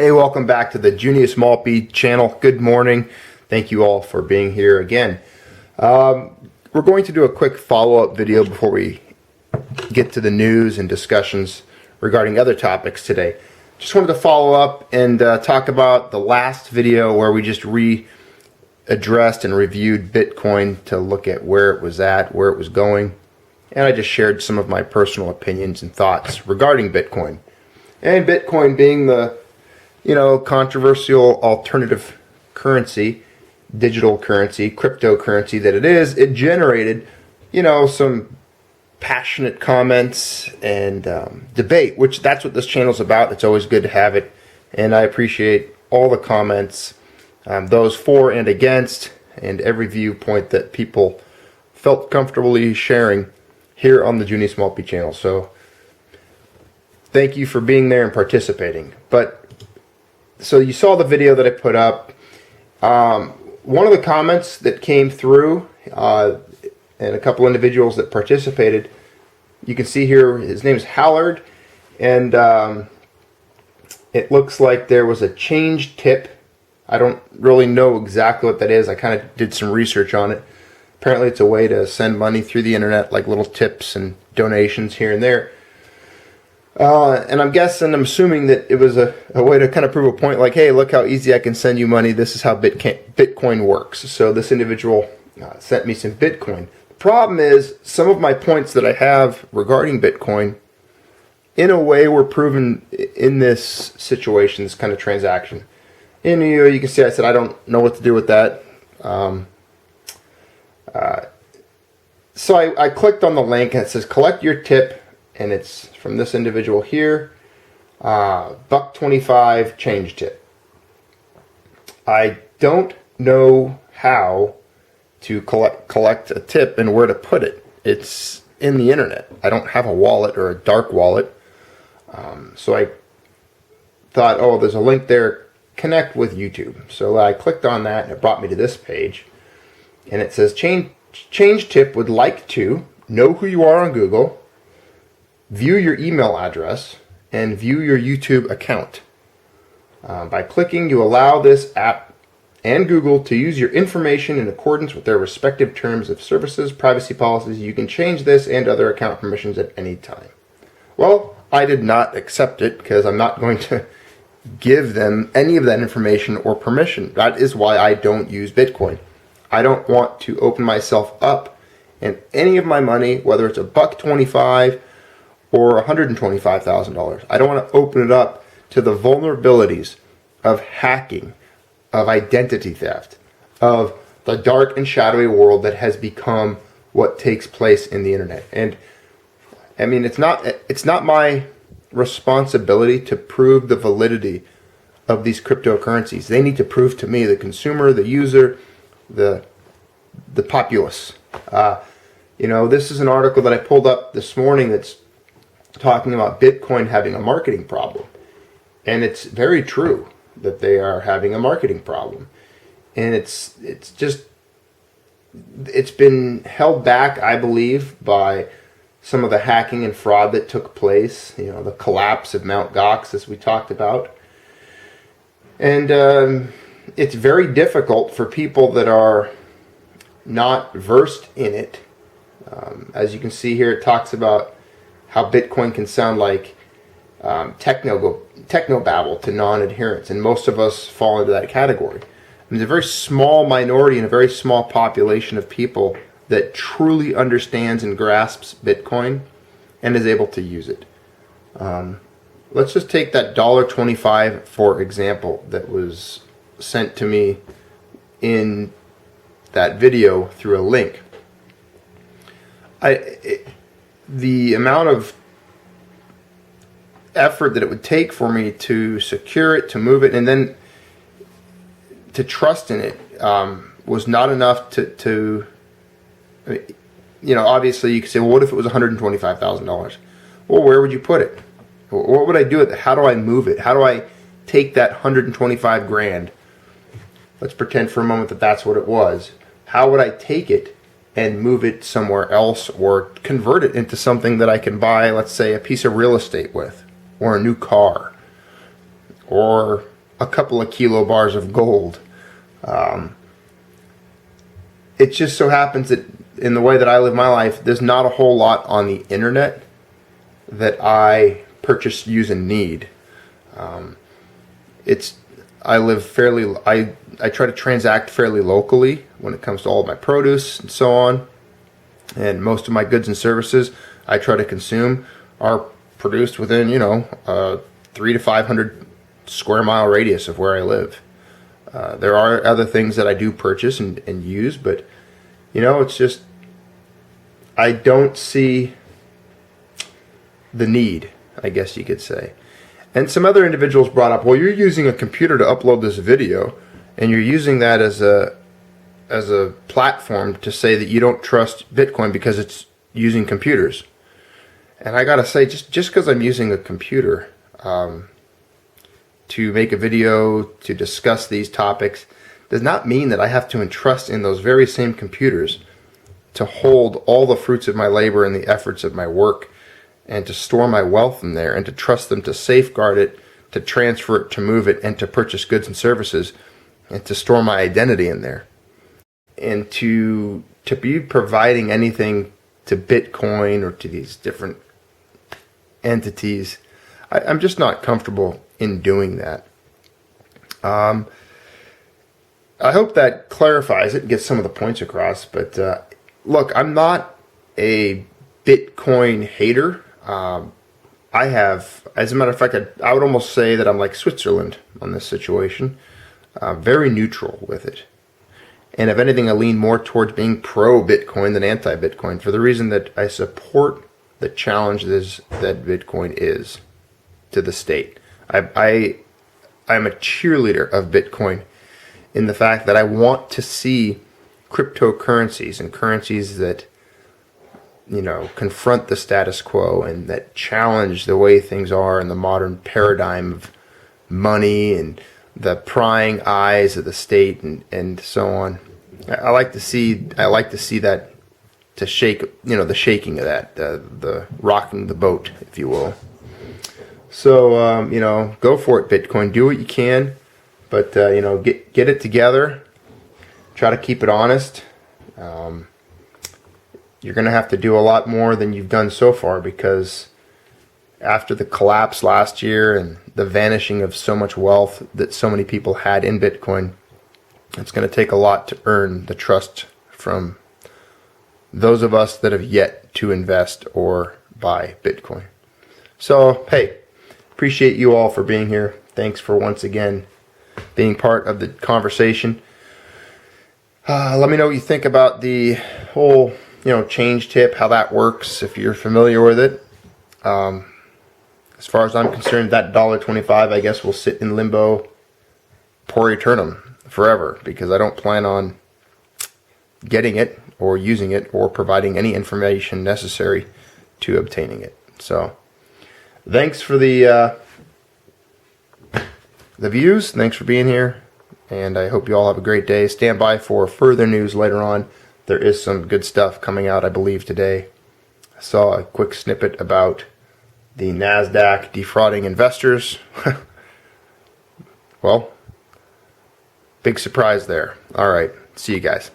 Hey, welcome back to the Junius Maltby channel. Good morning. Thank you all for being here again. We're going to do a quick follow-up video before we get to the news and discussions regarding other topics today. Just wanted to follow up and talk about the last video where we just readdressed and reviewed Bitcoin to look at where it was at, where it was going, and I just shared some of my personal opinions and thoughts regarding Bitcoin. And Bitcoin being the controversial alternative currency, digital currency, cryptocurrency that it is, it generated, some passionate comments and debate, which that's what this channel is about. It's always good to have it, and I appreciate all the comments, those for and against, and every viewpoint that people felt comfortably sharing here on the Junius Maltby channel. So thank you for being there and participating. So you saw the video that I put up. One of the comments that came through, and a couple individuals that participated, you can see here, his name is Hallard, and it looks like there was a change tip. I don't really know exactly what that is. I kind of did some research on it. Apparently it's a way to send money through the internet, like little tips and donations here and there. And I'm assuming that it was a way to kind of prove a point, like, hey, look how easy I can send you money. This is how Bitcoin works. So this individual sent me some Bitcoin. The problem is some of my points that I have regarding Bitcoin, in a way, were proven in this situation, this kind of transaction. And you can see I said I don't know what to do with that. So I clicked on the link and it says collect your tip. And it's from this individual here, $1.25 change tip. I don't know how to collect a tip and where to put it. It's in the internet. I don't have a wallet or a dark wallet. So I thought, oh, there's a link there, connect with YouTube. So I clicked on that and it brought me to this page. And it says change tip would like to know who you are on Google, view your email address, and view your YouTube account. By clicking, you allow this app and Google to use your information in accordance with their respective terms of services, privacy policies. You can change this and other account permissions at any time. Well, I did not accept it because I'm not going to give them any of that information or permission. That is why I don't use Bitcoin. I don't want to open myself up and any of my money, whether it's $1.25 or $125,000. I don't want to open it up to the vulnerabilities of hacking, of identity theft, of the dark and shadowy world that has become what takes place in the internet. And I mean, it's not my responsibility to prove the validity of these cryptocurrencies. They need to prove to me, the consumer, the user, the populace. This is an article that I pulled up this morning that's talking about Bitcoin having a marketing problem. And it's very true that they are having a marketing problem. And it's been held back, I believe, by some of the hacking and fraud that took place, the collapse of Mt. Gox, as we talked about. And it's very difficult for people that are not versed in it. As you can see here, it talks about how Bitcoin can sound like technobabble to non-adherents, and most of us fall into that category. There's a very small minority and a very small population of people that truly understands and grasps Bitcoin and is able to use it. Let's just take that $1.25 for example that was sent to me in that video through a link. The amount of effort that it would take for me to secure it, to move it, and then to trust in it was not enough to obviously you could say, well, what if it was $125,000? Well, where would you put it? What would I do with it? How do I move it? How do I take that 125 grand? Let's pretend for a moment that that's what it was. How would I take it and move it somewhere else, or convert it into something that I can buy, let's say, a piece of real estate with, or a new car, or a couple of kilobars of gold. It just so happens that in the way that I live my life, there's not a whole lot on the internet that I purchase, use, and need. I try to transact fairly locally when it comes to all of my produce and so on. And most of my goods and services I try to consume are produced within, 300 to 500 square mile radius of where I live. There are other things that I do purchase and use, but it's just, I don't see the need, I guess you could say. And some other individuals brought up, well, you're using a computer to upload this video, and you're using that as a platform to say that you don't trust Bitcoin because it's using computers. And I gotta say, just because I'm using a computer to make a video to discuss these topics does not mean that I have to entrust in those very same computers to hold all the fruits of my labor and the efforts of my work, and to store my wealth in there, and to trust them to safeguard it, to transfer it, to move it, and to purchase goods and services, and to store my identity in there. And to be providing anything to Bitcoin or to these different entities, I'm just not comfortable in doing that. I hope that clarifies it and gets some of the points across. But look, I'm not a Bitcoin hater. As a matter of fact, I would almost say that I'm like Switzerland on this situation. Very neutral with it. And if anything, I lean more towards being pro-Bitcoin than anti-Bitcoin, for the reason that I support the challenge that Bitcoin is to the state. I'm a cheerleader of Bitcoin in the fact that I want to see cryptocurrencies and currencies that confront the status quo and that challenge the way things are in the modern paradigm of money and the prying eyes of the state and so on. I like to see that, to shake, the shaking of that, the rocking the boat, if you will. So go for it, Bitcoin. Do what you can, but get it together. Try to keep it honest. You're going to have to do a lot more than you've done so far, because after the collapse last year and the vanishing of so much wealth that so many people had in Bitcoin, it's going to take a lot to earn the trust from those of us that have yet to invest or buy Bitcoin. So, hey, appreciate you all for being here. Thanks for once again being part of the conversation. Let me know what you think about the whole change tip, how that works, if you're familiar with it. As far as I'm concerned, that $1.25, I guess, will sit in limbo per eternum, forever, because I don't plan on getting it or using it or providing any information necessary to obtaining it. So thanks for the views. Thanks for being here, and I hope you all have a great day. Stand by for further news later on. There is some good stuff coming out, I believe, today. I saw a quick snippet about the NASDAQ defrauding investors. Well, big surprise there. All right. See you guys.